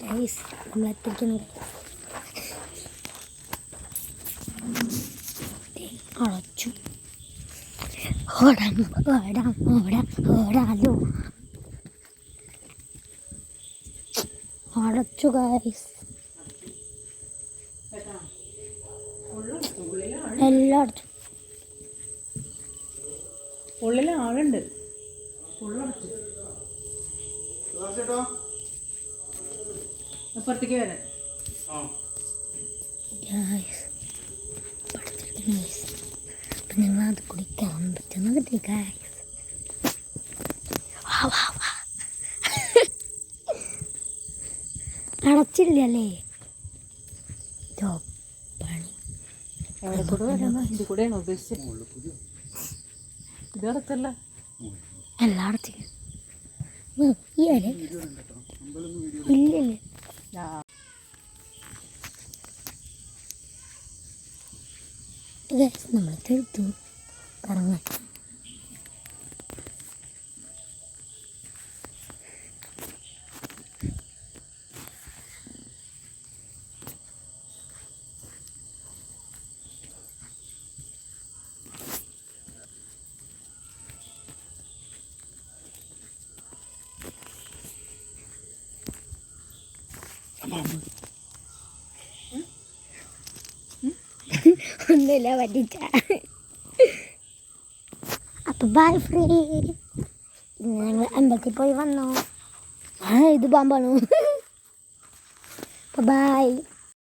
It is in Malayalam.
ഗൈസ് നമ്മളെത്തിക്കുന്നു. അടച്ചു. ഓടാലോ. അടച്ചു ഗൈസ്. എല്ലാം അടച്ചു. ഉള്ളിൽ ആളുണ്ട്. അപ്പുറത്തേക്ക് വരാൻ നിങ്ങളത് കുടിക്കാൻ പറ്റുന്ന കിട്ടി ഗൈസ്. അടച്ചില്ലല്ലേ പണി. ഇത് കൂടെയാണ് ഉദ്ദേശിച്ചത്. ഇത് അടച്ചല്ല, എല്ലാം അടച്ചു. ഇല്ലല്ലേ നമ്മൾ തീർത്തു കറങ്ങാൻ. ഒന്നുമില്ല പറ്റിച്ച. അപ്പൊ ബൈ ഫ്രീ. ഞങ്ങൾ അമ്പലത്തിൽ പോയി വന്നു. ഇത് പാമ്പാണോ? ബൈ.